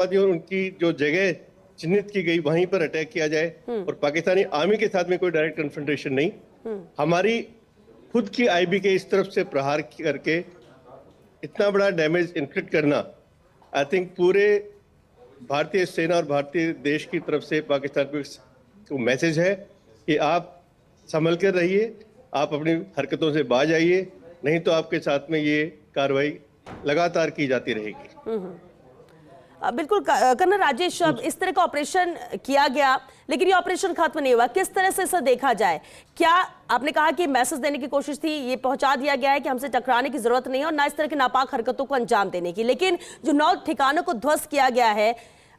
और उनकी जो जगह चिन्हित की गई वहीं पर अटैक किया जाए और पाकिस्तानी आर्मी के साथ में कोई डायरेक्ट कन्फ्रंटेशन नहीं, हमारी खुद की आईबी के इस तरफ से प्रहार करके इतना बड़ा डैमेज इन्फ्लिक्ट करना, आई थिंक पूरे भारतीय सेना और भारतीय देश की तरफ से पाकिस्तान को मैसेज है कि आप संभल कर रहिए, आप अपनी हरकतों से बाज आइए, नहीं तो आपके साथ में ये कार्रवाई लगातार की जाती रहेगी। बिल्कुल कर्नल राजेश, अब इस तरह का ऑपरेशन किया गया लेकिन ये ऑपरेशन खत्म नहीं हुआ, किस तरह से इसे देखा जाए? क्या आपने कहा कि मैसेज देने की कोशिश थी, ये पहुंचा दिया गया है कि हमसे टकराने की जरूरत नहीं है और ना इस तरह की नापाक हरकतों को अंजाम देने की, लेकिन जो 9 ठिकानों को ध्वस्त किया गया है,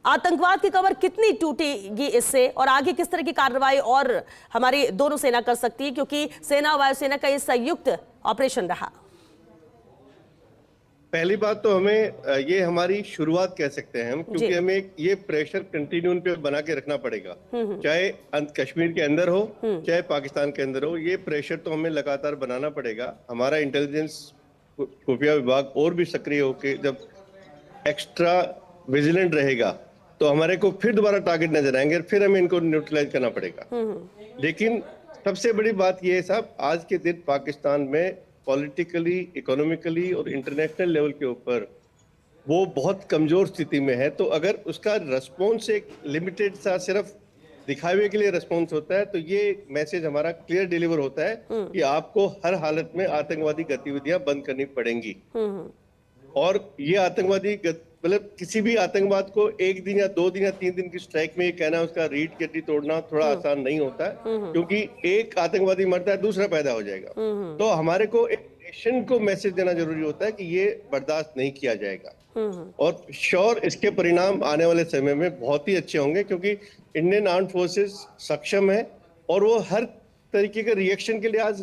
आतंकवाद की कमर कितनी टूटेगी इससे और आगे किस तरह की कार्रवाई और हमारी दोनों सेना कर सकती है, क्योंकि सेना और वायुसेना का ये संयुक्त ऑपरेशन रहा? पहली बात तो हमें ये हमारी शुरुआत कह सकते हैं हम, क्योंकि हमें ये प्रेशर कंटिन्यू पे बना के रखना पड़ेगा, चाहे कश्मीर के अंदर हो चाहे पाकिस्तान के अंदर हो, ये प्रेशर तो हमें लगातार बनाना पड़ेगा। हमारा इंटेलिजेंस खुफिया विभाग और भी सक्रिय होकर जब एक्स्ट्रा विजिलेंट रहेगा तो हमारे को फिर दोबारा टारगेट नजर आएंगे, फिर हमें इनको न्यूट्रलाइज करना पड़ेगा। लेकिन सबसे बड़ी बात यह है साहब, आज के दिन पाकिस्तान में पॉलिटिकली, इकोनॉमिकली और इंटरनेशनल लेवल के ऊपर वो बहुत कमजोर स्थिति में है। तो अगर उसका रिस्पॉन्स एक लिमिटेड सा सिर्फ दिखावे के लिए रिस्पॉन्स होता है, तो ये मैसेज हमारा क्लियर डिलीवर होता है कि आपको हर हालत में आतंकवादी गतिविधियां बंद करनी पड़ेंगी। और ये आतंकवादी मतलब किसी भी आतंकवाद को 1 दिन या 2 दिन या 3 दिन की स्ट्राइक में ये कहना, उसका रीढ़ की हड्डी तोड़ना थोड़ा आसान नहीं होता है, क्योंकि एक आतंकवादी मरता है दूसरा पैदा हो जाएगा। तो हमारे को एक नेशन को मैसेज देना जरूरी होता है कि ये बर्दाश्त नहीं किया जाएगा। और श्योर इसके परिणाम आने वाले समय में बहुत ही अच्छे होंगे, क्योंकि इंडियन आर्म्ड फोर्सेस सक्षम है और वो हर तरीके के रिएक्शन के लिए आज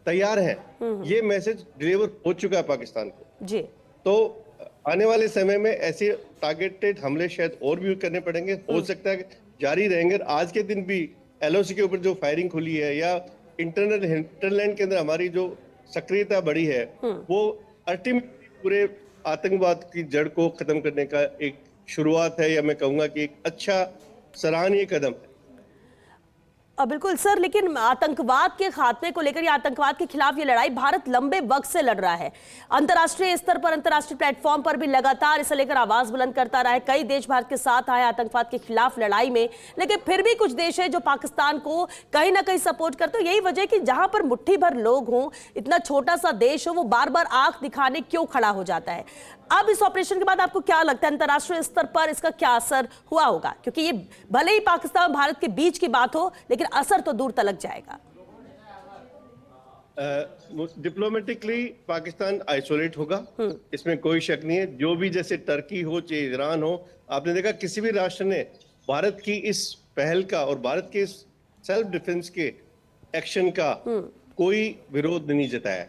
तैयार है। ये मैसेज डिलीवर हो चुका है पाकिस्तान को जी। तो आने वाले समय में ऐसे टारगेटेड हमले शायद और भी करने पड़ेंगे, हो सकता है जारी रहेंगे। आज के दिन भी एलओसी के ऊपर जो फायरिंग खुली है या इंटरनल हिंटरलैंड के अंदर हमारी जो सक्रियता बढ़ी है, वो अल्टीमेटली पूरे आतंकवाद की जड़ को खत्म करने का एक शुरुआत है, या मैं कहूंगा कि एक अच्छा सराहनीय कदम है। बिल्कुल सर, लेकिन आतंकवाद के खात्मे को लेकर या आतंकवाद के खिलाफ ये लड़ाई भारत लंबे वक्त से लड़ रहा है। अंतर्राष्ट्रीय स्तर पर, अंतर्राष्ट्रीय प्लेटफॉर्म पर भी लगातार इसे लेकर आवाज बुलंद करता रहा है। कई देश भारत के साथ आए आतंकवाद के खिलाफ लड़ाई में, लेकिन फिर भी कुछ देश है जो पाकिस्तान को कहीं ना कहीं सपोर्ट करते हो। यही वजह है कि जहां पर मुट्ठी भर लोग हों, इतना छोटा सा देश हो, वो बार बार आंख दिखाने क्यों खड़ा हो जाता है। अब इस ऑपरेशन के बाद आपको क्या लगता है अंतर्राष्ट्रीय स्तर पर इसका क्या असर हुआ होगा? क्योंकि ये भले ही पाकिस्तान और भारत के बीच की बात हो, लेकिन असर तो दूर तलक जाएगा। डिप्लोमेटिकली पाकिस्तान आइसोलेट होगा, इसमें कोई शक नहीं है। जो भी जैसे टर्की हो चाहे ईरान हो, आपने देखा किसी भी राष्ट्र ने भारत की इस पहल का और भारत के सेल्फ डिफेंस के एक्शन का कोई विरोध नहीं जताया।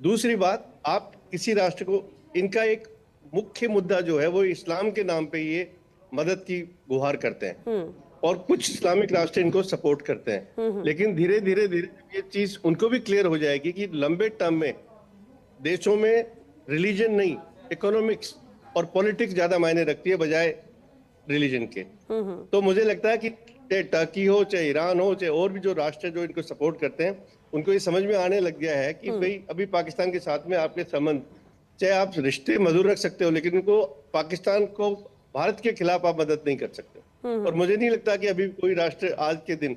दूसरी बात, आप किसी राष्ट्र को, इनका एक मुख्य मुद्दा जो है वो इस्लाम के नाम पे ये मदद की गुहार करते हैं और कुछ इस्लामिक राष्ट्र इनको सपोर्ट करते हैं। लेकिन धीरे धीरे ये चीज उनको भी क्लियर हो जाएगी कि लंबे टर्म में देशों में रिलीजन नहीं, इकोनॉमिक्स और पॉलिटिक्स ज्यादा मायने रखती है बजाय रिलीजन के। तो मुझे लगता है कि चाहे टर्की हो चाहे ईरान हो चाहे और भी जो राष्ट्र जो इनको सपोर्ट करते हैं, उनको ये समझ में आने लग गया है कि भाई अभी पाकिस्तान के साथ में आपके संबंध, चाहे आप रिश्ते मधुर रख सकते हो, लेकिन उनको पाकिस्तान को भारत के खिलाफ आप मदद नहीं कर सकते। और मुझे नहीं लगता कि अभी कोई राष्ट्र आज के दिन,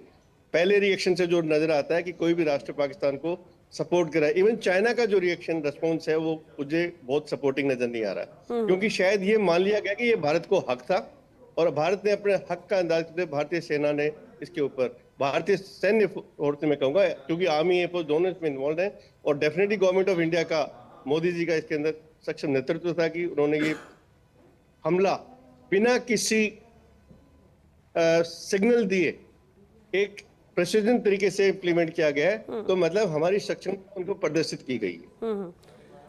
पहले रिएक्शन से जो नजर आता है कि कोई भी राष्ट्र पाकिस्तान को सपोर्ट करे। इवन चाइना का जो रिएक्शन रिस्पॉन्स है वो मुझे बहुत सपोर्टिंग नजर नहीं आ रहा, क्योंकि शायद ये मान लिया गया कि ये भारत को हक था और भारत ने अपने हक का अंदाज करते भारतीय सेना ने इसके ऊपर, भारतीय सैन्य फोर्स में कहूंगा, क्योंकि आर्मी एयरफोर्स दोनों इसमें इन्वॉल्व है, और डेफिनेटली गवर्नमेंट ऑफ इंडिया का, मोदी जी का इसके अंदर सक्षम नेतृत्व था कि उन्होंने ये हमला बिना किसी सिग्नल दिए एक प्रेसिडेंट तरीके से इम्प्लीमेंट किया गया है। तो मतलब हमारी सक्षमता उनको प्रदर्शित की गई है।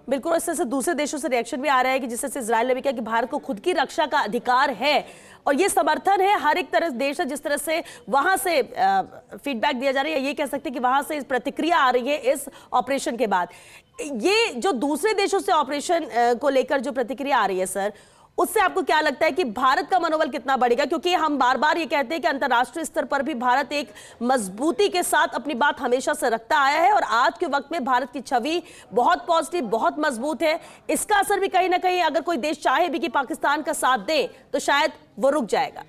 बिल्कुल। इससे से दूसरे देशों से रिएक्शन भी आ रहा है कि जिससे इजराइल ने भी कहा कि भारत को खुद की रक्षा का अधिकार है और ये समर्थन है हर एक तरह देश है। जिस तरह से वहां से फीडबैक दिया जा रहा है, ये कह सकते हैं कि वहां से इस प्रतिक्रिया आ रही है इस ऑपरेशन के बाद। ये जो दूसरे देशों से ऑपरेशन को लेकर जो प्रतिक्रिया आ रही है सर, उससे आपको क्या लगता है कि भारत का मनोबल कितना बढ़ेगा? क्योंकि हम बार बार ये कहते हैं कि अंतर्राष्ट्रीय स्तर पर भी भारत एक मजबूती के साथ अपनी बात हमेशा से रखता आया है और आज के वक्त में भारत की छवि बहुत पॉजिटिव, बहुत मजबूत है। इसका असर भी कहीं ना कहीं अगर कोई देश चाहे भी कि पाकिस्तान का साथ दे तो शायद वो रुक जाएगा।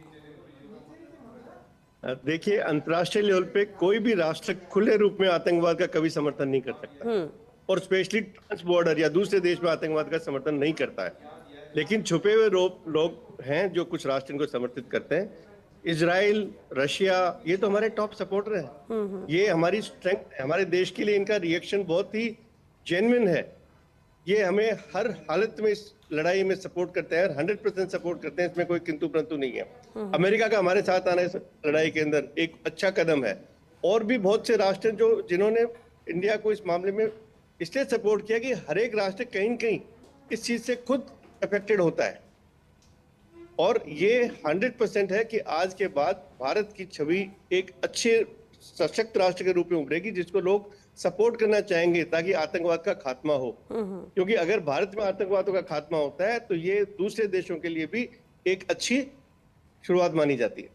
देखिए, अंतर्राष्ट्रीय लेवल पे कोई भी राष्ट्र खुले रूप में आतंकवाद का कभी समर्थन नहीं कर सकता, और स्पेशली ट्रांस बॉर्डर या दूसरे देश में आतंकवाद का समर्थन नहीं करता है। लेकिन छुपे हुए लोग हैं जो कुछ राष्ट्र इनको समर्थित करते हैं। इजराइल, रशिया, ये तो हमारे टॉप सपोर्टर हैं। ये हमारी स्ट्रेंथ है, हमारे देश के लिए इनका रिएक्शन बहुत ही जेन्युइन है। ये हमें हर हालत में इस लड़ाई में सपोर्ट करते हैं, 100% सपोर्ट करते हैं, इसमें कोई किंतु परंतु नहीं है। अमेरिका का हमारे साथ आना इस लड़ाई के अंदर एक अच्छा कदम है। और भी बहुत से राष्ट्र जो जिन्होंने इंडिया को इस मामले में इसलिए सपोर्ट किया कि हर एक राष्ट्र कहीं न कहीं इस चीज से खुद अफेक्टेड होता है। और ये 100% है कि आज के बाद भारत की छवि एक अच्छे सशक्त राष्ट्र के रूप में उभरेगी जिसको लोग सपोर्ट करना चाहेंगे ताकि आतंकवाद का खात्मा हो। क्योंकि अगर भारत में आतंकवाद का खात्मा होता है तो ये दूसरे देशों के लिए भी एक अच्छी शुरुआत मानी जाती है।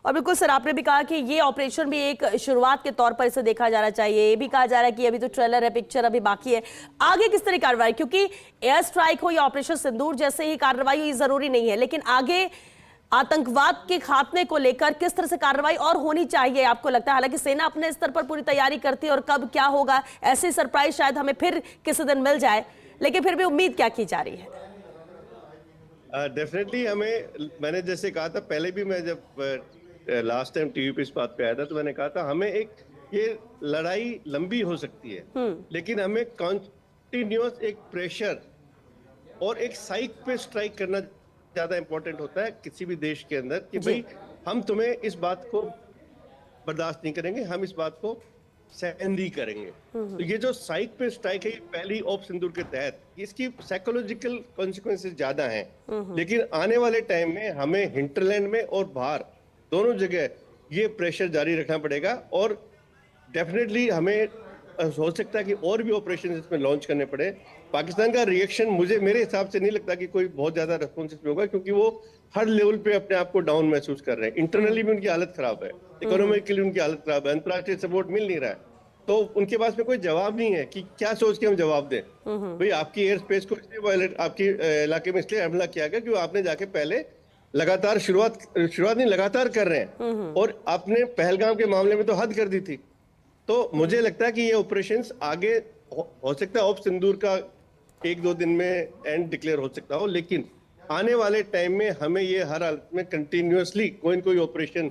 और बिल्कुल सर, आपने भी कहा कि ये ऑपरेशन भी एक शुरुआत के तौर पर इसे देखा जाना चाहिए। ये भी कहा जा रहा है कि अभी तो ट्रेलर है, पिक्चर अभी बाकी है। आगे किस तरह की कार्रवाई, क्योंकि एयर स्ट्राइक हो या ऑपरेशन सिंदूर जैसे ही कार्रवाई हो ये जरूरी नहीं है, लेकिन आगे आतंकवाद के खात्मे को लेकर किस तरह से कार्रवाई और होनी चाहिए आपको लगता है? हालांकि सेना अपने स्तर पर पूरी तैयारी करती है और कब क्या होगा ऐसे सरप्राइज शायद हमें फिर किसी दिन मिल जाए, लेकिन फिर भी उम्मीद क्या की जा रही है? डेफिनेटली मैंने जैसे कहा था पहले भी, मैं जब लास्ट टाइम टीवी पे इस बात पे आया था तो मैंने कहा था हमें ये लड़ाई लंबी हो सकती है, लेकिन हमें कॉन्टिन्यूअस एक प्रेशर और एक साइक पे स्ट्राइक करना ज्यादा इंपॉर्टेंट होता है किसी भी देश के अंदर कि भाई हम तुम्हें इस बात को बर्दाश्त नहीं करेंगे, हम इस बात को सहन नहीं करेंगे। तो ये जो साइक पे स्ट्राइक है पहली ऑप सिंदूर के तहत, इसकी साइकोलॉजिकल कॉन्सिक्वेंसेस ज्यादा हैं, लेकिन आने वाले टाइम में हमें हिंटरलैंड में और बाहर दोनों जगह ये प्रेशर जारी रखना पड़ेगा। और डेफिनेटली हमें हो सकता है कि और भी ऑपरेशन इसमें लॉन्च करने पड़े। पाकिस्तान का रिएक्शन मेरे हिसाब से नहीं लगता कि कोई बहुत ज्यादा रेस्पॉन्सिव होगा, क्योंकि वो हर लेवल पे अपने आप को डाउन महसूस कर रहे हैं। इंटरनली भी उनकी हालत खराब है, इकोनॉमिकली उनकी हालत खराब है, अंतर्राष्ट्रीय सपोर्ट मिल नहीं रहा है, तो उनके पास में कोई जवाब नहीं है कि क्या सोच के हम जवाब दें। भाई आपकी एयर स्पेस को इसलिए आपके इलाके में इसलिए हमला किया गया क्योंकि आपने जाके पहले लगातार शुरुआत नहीं लगातार कर रहे हैं, और आपने पहलगाम के मामले में तो हद कर दी थी। तो मुझे लगता है कि ये ऑपरेशंस आगे हो सकता है ऑप सिंदूर का 1-2 दिन में एंड डिक्लेयर हो सकता हो, लेकिन आने वाले टाइम में हमें ये हर हालत में कंटिन्यूअसली कोई न कोई ऑपरेशन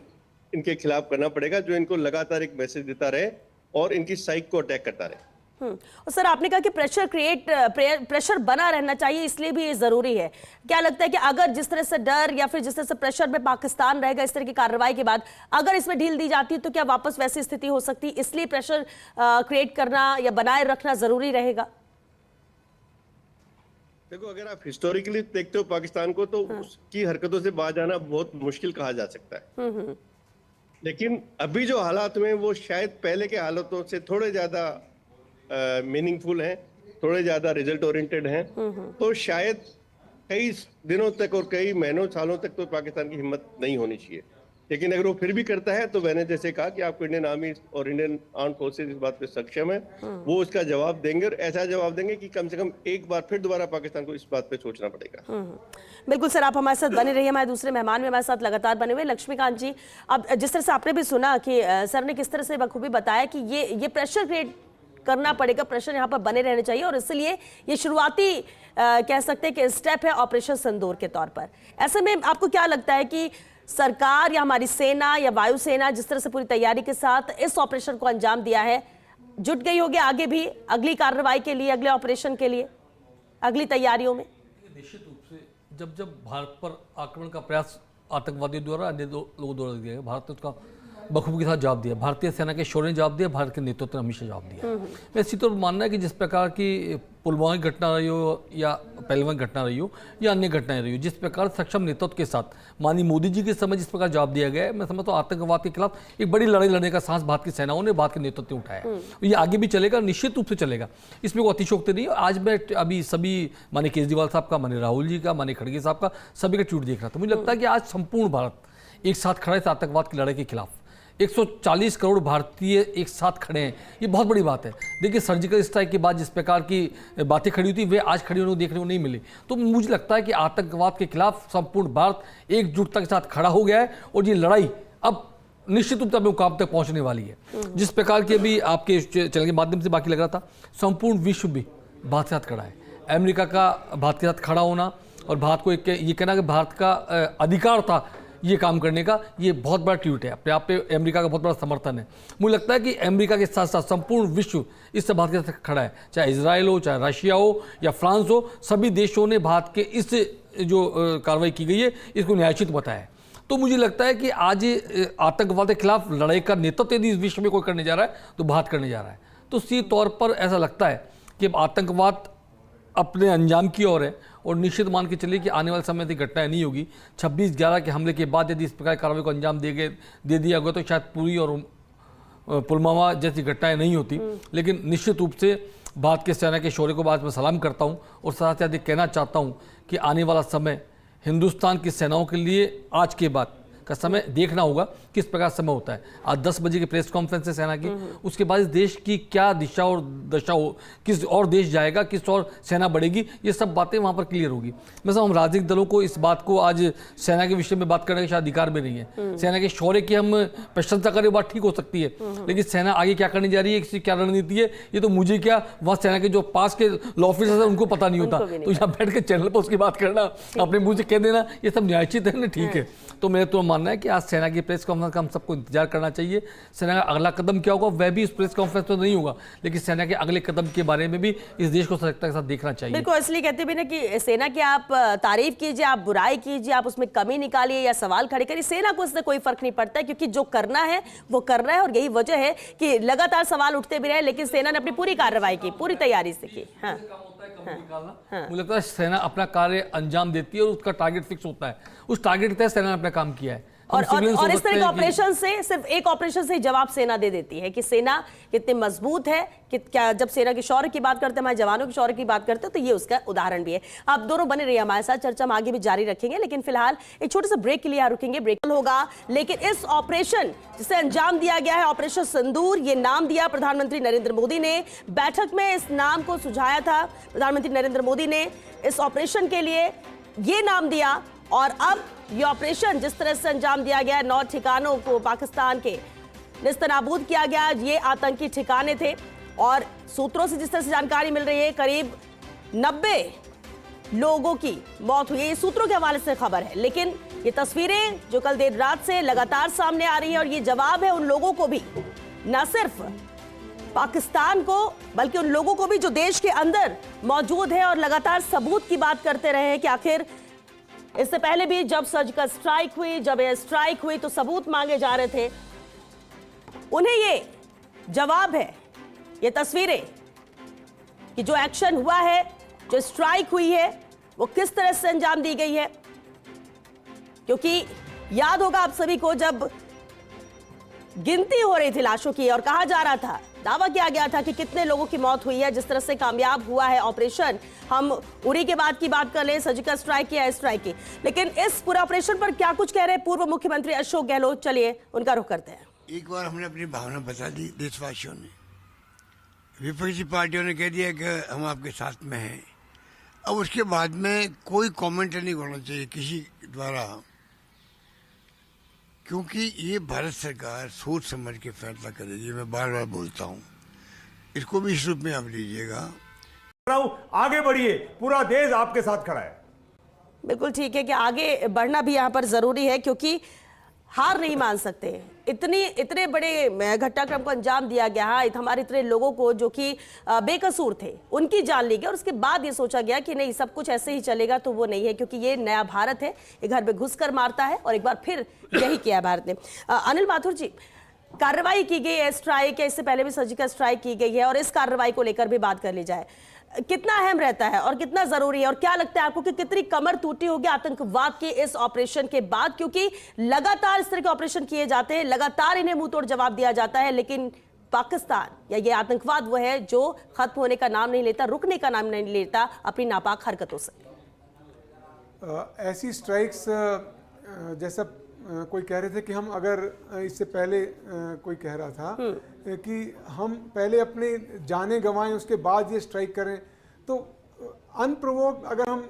इनके खिलाफ करना पड़ेगा जो इनको लगातार एक मैसेज देता रहे और इनकी साइक को अटैक करता रहे। और सर, आपने कहा कि प्रेशर बना रहना चाहिए, इसलिए भी ये जरूरी है। क्या लगता है कि अगर जिस तरह से डर या फिर जिस तरह से प्रेशर में पाकिस्तान रहेगा इस तरह की कार्रवाई के बाद, अगर इसमें ढील दी जाती है तो क्या वापस वैसी स्थिति हो सकती है? इसलिए प्रेशर क्रिएट करना या बनाए रखना जरूरी रहेगा। देखो, अगर आप हिस्टोरिकली देखते हो पाकिस्तान को तो उसकी हरकतों से बाज आना बहुत मुश्किल कहा जा सकता है। लेकिन अभी जो हालात में वो शायद पहले के हालातों से थोड़े ज्यादा मीनिंगफुल हैं, थोड़े ज्यादा रिजल्ट ओरिएंटेड हैं, तो शायद कई दिनों तक और कई महीनों सालों तक तो पाकिस्तान की हिम्मत नहीं होनी चाहिए। लेकिन अगर वो फिर भी करता है तो मैंने जैसे कहा कि आपको इंडियन आर्मी और इंडियन आर्म फोर्सेस इस बात पे सक्षम है, वो उसका जवाब देंगे और ऐसा जवाब देंगे कि कम से कम एक बार फिर दोबारा पाकिस्तान को इस बात पे सोचना पड़ेगा। बिल्कुल सर, आप हमारे साथ बने रहिए। हमारे दूसरे मेहमान भी हमारे साथ लगातार बने हुए लक्ष्मीकांत जी। अब जिस तरह से आपने भी सुना कि सर ने किस तरह से बखूबी बताया कि ये प्रेशर क्रिएट करना पड़ेगा, प्रेशर यहाँ पर बने रहने चाहिए, और इसलिए ये शुरुआती कह सकते हैं कि स्टेप है ऑपरेशन सिंदूर के तौर पर। ऐसे में आपको क्या लगता है कि सरकार या हमारी सेना या वायुसेना जिस तरह से पूरी तैयारी के साथ इस ऑपरेशन को अंजाम दिया है, जुट गई होगी आगे भी अगली कार्रवाई के लिए, अगले ऑपरेशन के लिए, अगली तैयारियों में? निश्चित रूप से जब भारत पर आक्रमण का प्रयास आतंकवादियों द्वारा, अन्य लोगों द्वारा किया गया, भारत ने उसका बखूबी के साथ जवाब दिया। भारतीय सेना के शौर्य ने जवाब दिया, भारत के नेतृत्व ने हमेशा जवाब दिया। मैं इसी तरह मानना है कि जिस प्रकार की पुलवामा की घटना रही हो या पहलगाम की घटना रही हो या अन्य घटनाएं रही हो, जिस प्रकार सक्षम नेतृत्व के साथ माननीय मोदी जी के समय जिस प्रकार जवाब दिया गया है, मैं समझता हूँ आतंकवाद के खिलाफ एक बड़ी लड़ाई लड़ने का साहस भारत की सेनाओं ने, भारत के नेतृत्व ने उठाया। ये आगे भी चलेगा, निश्चित रूप से चलेगा, इसमें कोई अतिशयोक्ति नहीं है। आज मैं अभी सभी माननीय केजरीवाल साहब का, माननीय राहुल जी का, माननीय खड़गे साहब का, सभी का ट्वीट देख रहा था। मुझे लगता है कि आज संपूर्ण भारत एक साथ खड़ा है आतंकवाद की लड़ाई के खिलाफ। 140 करोड़ भारतीय एक साथ खड़े हैं, ये बहुत बड़ी बात है। देखिए सर्जिकल स्ट्राइक के बाद जिस प्रकार की बातें खड़ी हुई थी, वे आज खड़ी होने देखने को नहीं मिली। तो मुझे लगता है कि आतंकवाद के खिलाफ संपूर्ण भारत एकजुटता के साथ खड़ा हो गया है और ये लड़ाई अब निश्चित रूप से अपने मुकाम तक पहुंचने वाली है। जिस प्रकार की अभी आपके चैनल के माध्यम से बाकी लग रहा था, संपूर्ण विश्व भी भारत के साथ खड़ा है। अमेरिका का भारत के साथ खड़ा होना और भारत को ये कहना कि भारत का अधिकार था ये काम करने का, ये बहुत बड़ा ट्वीट है। अपने आप पे अमेरिका का बहुत बड़ा समर्थन है। मुझे लगता है कि अमेरिका के साथ साथ संपूर्ण विश्व इस भारत के साथ खड़ा है, चाहे इजराइल हो, चाहे रशिया हो या फ्रांस हो, सभी देशों ने भारत के इस जो कार्रवाई की गई है इसको न्यायोचित बताया है। तो मुझे लगता है कि आज आतंकवाद के खिलाफ लड़ाई का नेतृत्व यदि इस विश्व में कोई करने जा रहा है तो भारत करने जा रहा है। तो इसी तौर पर ऐसा लगता है कि आतंकवाद अपने अंजाम की ओर है और निश्चित मान के चलिए कि आने वाले समय में घटनाएं नहीं होगी। 26/11 के हमले के बाद यदि इस प्रकार कार्रवाई को अंजाम दे दिया गया तो शायद पूरी और पुलवामा जैसी घटनाएं नहीं होती। लेकिन निश्चित रूप से भारत के सेना के शौर्य को आज मैं सलाम करता हूं और साथ ही कहना चाहता हूं कि आने वाला समय हिंदुस्तान की सेनाओं के लिए आज के बाद का समय देखना होगा किस प्रकार समय होता है। आज 10 बजे की प्रेस कॉन्फ्रेंस है सेना की, उसके बाद इस देश की क्या दिशा और दशा हो, किस और देश जाएगा, किस और सेना बढ़ेगी, ये सब बातें वहाँ पर क्लियर होगी। मैं हम राजनीतिक दलों को इस बात को आज सेना के विषय में बात करने का शायद अधिकार भी नहीं है। सेना के शौर्य की हम प्रशंसा करें, बात ठीक हो सकती है, लेकिन सेना आगे क्या करने जा रही है, किसी क्या रणनीति है, ये तो मुझे क्या वहाँ सेना के जो पास के लॉ ऑफिसर्स हैं उनको पता नहीं होता। तो यहाँ बैठ के चैनल पर उसकी बात करना, अपने मुँह से कह देना, ये सब न्यायोचित है ना, ठीक है। तो मेरा तो मानना है कि आज सेना की प्रेस कॉन्फ्रेंस का हम सबको इंतजार करना चाहिए। सेना का अगला कदम क्या होगा वह भी इस प्रेस कॉन्फ्रेंस में नहीं होगा, लेकिन सेना के अगले कदम के बारे में भी इस देश को सतर्कता के साथ देखना चाहिए। बिल्कुल, इसलिए कहते भी ना कि सेना की आप तारीफ कीजिए, आप बुराई कीजिए, आप उसमें कमी निकालिए या सवाल खड़े करिए, सेना को इससे कोई फर्क नहीं पड़ता है, क्योंकि जो करना है वो करना है। और यही वजह है कि लगातार सवाल उठते भी रहे, लेकिन सेना ने अपनी पूरी कार्रवाई की, पूरी तैयारी से की। हाँ, मुझे लगता है सेना अपना कार्य अंजाम देती है और उसका टारगेट फिक्स होता है, उस टारगेट के तहत सेना ने अपना काम किया है। और इस तरह के ऑपरेशन से सिर्फ एक ऑपरेशन से ही जवाब सेना दे देती है कि सेना कितनी मजबूत है। कि क्या जब सेना के शौर्य की बात करते हैं, हमारे जवानों के शौर्य की बात करते हैं, तो ये उसका उदाहरण भी है। आप दोनों बने रहिए हमारे साथ, चर्चा हम आगे भी जारी रखेंगे, लेकिन फिलहाल एक छोटे से ब्रेक के लिए रुकेंगे। ब्रेक होगा, लेकिन इस ऑपरेशन जिसे अंजाम दिया गया है, ऑपरेशन सिंदूर, ये नाम दिया प्रधानमंत्री नरेंद्र मोदी ने। बैठक में इस नाम को सुझाया था प्रधानमंत्री नरेंद्र मोदी ने, इस ऑपरेशन के लिए ये नाम दिया। और अब ये ऑपरेशन जिस तरह से अंजाम दिया गया, 9 ठिकानों को पाकिस्तान के निस्तनाबूद किया गया। ये आतंकी ठिकाने थे और सूत्रों से जिस तरह से जानकारी मिल रही है, करीब 90 लोगों की मौत हुई है, ये सूत्रों के हवाले से खबर है। लेकिन ये तस्वीरें जो कल देर रात से लगातार सामने आ रही है, और ये जवाब है उन लोगों को भी, न सिर्फ पाकिस्तान को बल्कि उन लोगों को भी जो देश के अंदर मौजूद है और लगातार सबूत की बात करते रहे हैं कि आखिर इससे पहले भी जब सर्जिकल स्ट्राइक हुई, जब एयर स्ट्राइक हुई, तो सबूत मांगे जा रहे थे। उन्हें ये जवाब है, ये तस्वीरें कि जो एक्शन हुआ है, जो स्ट्राइक हुई है, वो किस तरह से अंजाम दी गई है। क्योंकि याद होगा आप सभी को, जब गिनती हो रही थी लाशों की और कहा जा रहा था, दावा किया गया था कि कितने लोगों की मौत हुई है, जिस तरह से कामयाब हुआ है ऑपरेशन। हम उरी के बाद की बात कर ले, सर्जिकल स्ट्राइक की, एयर स्ट्राइक की, लेकिन इस पूरे ऑपरेशन पर क्या कुछ कह रहे हैं पूर्व मुख्यमंत्री अशोक गहलोत, चलिए उनका रुख करते हैं। एक बार हमने अपनी भावना बता दी देशवासियों ने, विपक्षी पार्टियों ने कह दिया कि हम आपके साथ में हैं। अब उसके बाद में कोई कमेंट नहीं करना चाहिए किसी द्वारा, क्योंकि ये भारत सरकार सोच समझ के फैसला करेगी। मैं बार बार बोलता हूँ, इसको भी इस रूप में आप लीजिएगा। आगे बढ़िए, पूरा देश आपके साथ खड़ा है। बिल्कुल ठीक है कि आगे बढ़ना भी यहाँ पर जरूरी है, क्योंकि हार नहीं मान सकते। इतने बड़े घटनाक्रम को अंजाम दिया गया, हमारे इतने लोगों को जो कि बेकसूर थे उनकी जान ली गई, और उसके बाद ये सोचा गया कि नहीं सब कुछ ऐसे ही चलेगा, तो वो नहीं है, क्योंकि ये नया भारत है, ये घर में घुसकर मारता है, और एक बार फिर यही किया भारत ने। अनिल माथुर जी, कार्रवाई की गई है, स्ट्राइक है, इससे पहले भी सर्जिकल स्ट्राइक की गई है, और इस कार्रवाई को लेकर भी बात कर ली जाए, कितना अहम रहता है और कितना जरूरी है, और क्या लगता है आपको कि कितनी कमर टूटी होगी आतंकवाद के इस ऑपरेशन के बाद? क्योंकि लगातार इस तरह के ऑपरेशन किए जाते हैं, लगातार इन्हें मुंह तोड़ जवाब दिया जाता है, लेकिन पाकिस्तान या ये आतंकवाद वो है जो खत्म होने का नाम नहीं लेता, रुकने का नाम नहीं लेता अपनी नापाक हरकतों से। ऐसी स्ट्राइक्स जैसा कोई कह रहे थे कि हम अगर इससे पहले कोई कह रहा था कि हम पहले अपने जाने गंवाएं उसके बाद ये स्ट्राइक करें, तो अनप्रोवोक्ड अगर हम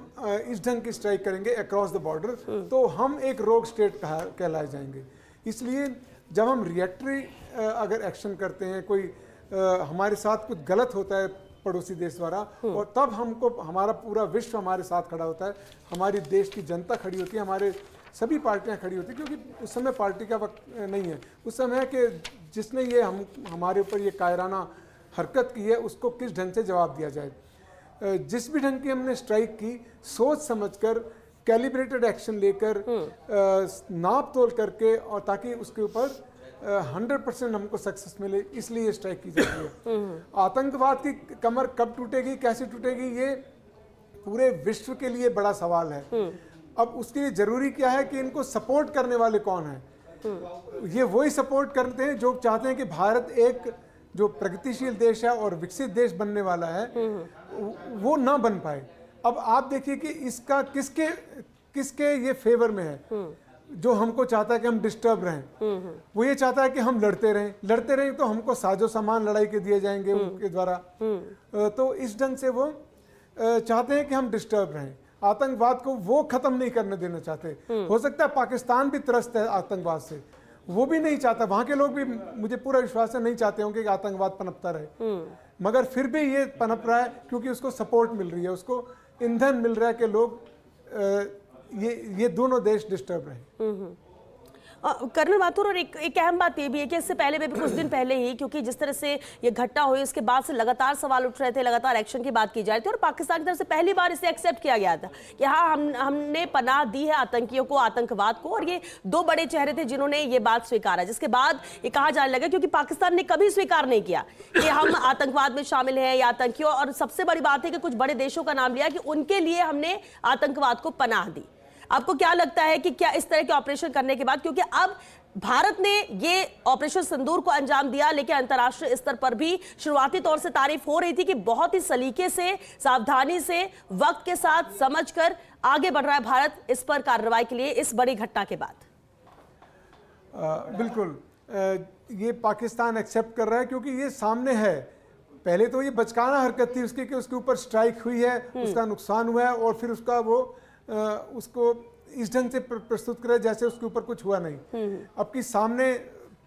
इस ढंग की स्ट्राइक करेंगे अक्रॉस द बॉर्डर तो हम एक रोग स्टेट कहलाए जाएंगे। इसलिए जब हम रिएक्टरी अगर एक्शन करते हैं, कोई हमारे साथ कुछ गलत होता है पड़ोसी देश द्वारा, और तब हमको हमारा पूरा विश्व हमारे साथ खड़ा होता है, हमारी देश की जनता खड़ी होती है, हमारे सभी पार्टियां खड़ी होती है, क्योंकि उस समय पार्टी का वक्त नहीं है, उस समय है कि जिसने ये हमारे ऊपर ये कायराना हरकत की है उसको किस ढंग से जवाब दिया जाए। जिस भी ढंग की हमने स्ट्राइक की, सोच समझकर कैलिब्रेटेड एक्शन लेकर नाप तोल करके, और ताकि उसके ऊपर 100% हमको सक्सेस मिले, इसलिए स्ट्राइक की जाती है। आतंकवाद की कमर कब टूटेगी, कैसे टूटेगी, ये पूरे विश्व के लिए बड़ा सवाल है। अब उसके लिए जरूरी क्या है कि इनको सपोर्ट करने वाले कौन हैं। ये वही सपोर्ट करते हैं जो चाहते हैं कि भारत एक जो प्रगतिशील देश है और विकसित देश बनने वाला है, वो ना बन पाए। अब आप देखिए कि इसका किसके ये फेवर में है। जो हमको चाहता है कि हम डिस्टर्ब रहें, वो ये चाहता है कि हम लड़ते रहें तो हमको साजो सामान लड़ाई के दिए जाएंगे उनके द्वारा। तो इस ढंग से वो चाहते हैं कि हम डिस्टर्ब रहें। आतंकवाद को वो खत्म नहीं करने देना चाहते। हो सकता है पाकिस्तान भी त्रस्त है आतंकवाद से, वो भी नहीं चाहता, वहां के लोग भी मुझे पूरा विश्वास है नहीं चाहते होंगे कि आतंकवाद पनपता रहे, मगर फिर भी ये पनप रहा है क्योंकि उसको सपोर्ट मिल रही है, उसको ईंधन मिल रहा है कि लोग ये दोनों देश डिस्टर्ब रहे। कर्नल माथुर, और एक अहम बात ये भी है कि इससे पहले भी कुछ दिन पहले ही, क्योंकि जिस तरह से ये घटना हुई उसके बाद से लगातार सवाल उठ रहे थे, लगातार एक्शन की बात की जा रही थी, और पाकिस्तान की तरफ से पहली बार इसे एक्सेप्ट किया गया था कि हाँ हमने पनाह दी है आतंकियों को, आतंकवाद को, और ये दो बड़े चेहरे थे जिन्होंने ये बात स्वीकारा, जिसके बाद ये कहा जाने लगा, क्योंकि पाकिस्तान ने कभी स्वीकार नहीं किया कि हम आतंकवाद में शामिल हैं या आतंकियों, और सबसे बड़ी बात है कि कुछ बड़े देशों का नाम लिया कि उनके लिए हमने आतंकवाद को पनाह दी। आपको क्या लगता है कि क्या इस तरह के ऑपरेशन करने के बाद, क्योंकि अब भारत ने ये ऑपरेशन सिंदूर को अंजाम दिया, लेकिन अंतर्राष्ट्रीय स्तर पर भी शुरुआती तौर से तारीफ हो रही थी कि बहुत ही सलीके से, सावधानी से, वक्त के साथ समझकर आगे बढ़ रहा है भारत इस पर कार्रवाई के लिए, इस बड़ी घटना के बाद? बिल्कुल, ये पाकिस्तान एक्सेप्ट कर रहा है क्योंकि ये सामने है। पहले तो ये बचकाना हरकत थी उसकी कि उसके ऊपर स्ट्राइक हुई है, उसका नुकसान हुआ है, और फिर उसको इस ढंग से प्रस्तुत करे जैसे उसके ऊपर कुछ हुआ नहीं। अब की सामने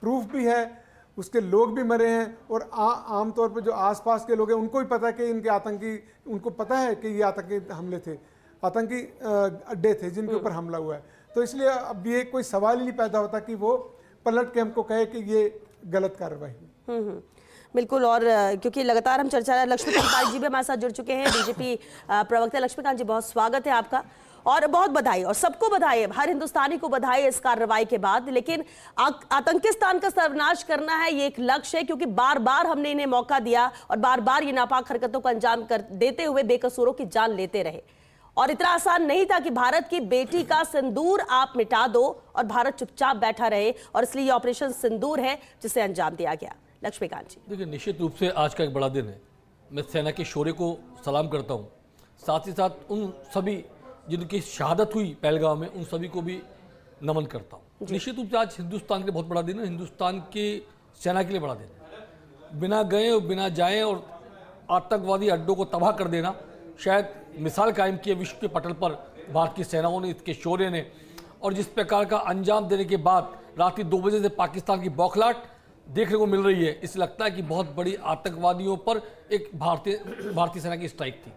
प्रूफ भी है, उसके लोग भी मरे हैं, और आमतौर पर जो आसपास के लोग हैं उनको भी पता है कि इनके आतंकी, उनको पता है कि ये आतंकी हमले थे, आतंकी अड्डे थे जिनके ऊपर हमला हुआ है। तो इसलिए अब ये कोई सवाल ही नहीं पैदा होता कि वो पलट के हमको कहे कि ये गलत कार्रवाई हुई। बिल्कुल, और क्योंकि लगातार हम चर्चा, लक्ष्मीकांत जी भी हमारे साथ जुड़ चुके हैं, बीजेपी प्रवक्ता। लक्ष्मीकांत जी, बहुत स्वागत है आपका, और बहुत बधाई, और सबको बधाई है, हर हिंदुस्तानी को बधाई है इस कार्रवाई के बाद। लेकिन आतंकिस्तान का सर्वनाश करना है ये एक लक्ष्य है, क्योंकि बार बार हमने इन्हें मौका दिया और बार बार ये नापाक हरकतों को अंजाम कर देते हुए बेकसूरों की जान लेते रहे, और इतना आसान नहीं था कि भारत की बेटी का सिंदूर आप मिटा दो और भारत चुपचाप बैठा रहे, और इसलिए ये ऑपरेशन सिंदूर है जिसे अंजाम दिया गया। लक्ष्मीकांत जी, देखिए, निश्चित रूप से आज का एक बड़ा दिन है। मैं सेना के शौर्य को सलाम करता हूँ, साथ ही साथ उन सभी जिनकी शहादत हुई पहलगाम में, उन सभी को भी नमन करता हूँ। निश्चित रूप से आज हिंदुस्तान के लिए बहुत बड़ा दिन है, हिंदुस्तान की सेना के लिए बड़ा दिन है। बिना गए और बिना जाए और आतंकवादी अड्डों को तबाह कर देना, शायद मिसाल कायम की है विश्व के पटल पर भारत की सेनाओं ने, इसके शौर्य ने, और जिस प्रकार का अंजाम देने के बाद रात्रि 2 बजे से पाकिस्तान की बौखलाहट देखने को मिल रही है, इससे लगता है कि बहुत बड़ी आतंकवादियों पर एक भारतीय सेना की स्ट्राइक थी।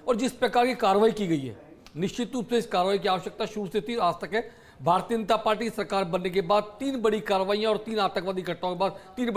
और जिस प्रकार की कार्रवाई की गई है, निश्चित रूप से इस कार्रवाई की आवश्यकता शुरू से थी, आज तक है। भारतीय जनता पार्टी सरकार बनने के बाद 3 बड़ी कार्रवाइयां और 3 आतंकवादी घटनाओं के बाद 3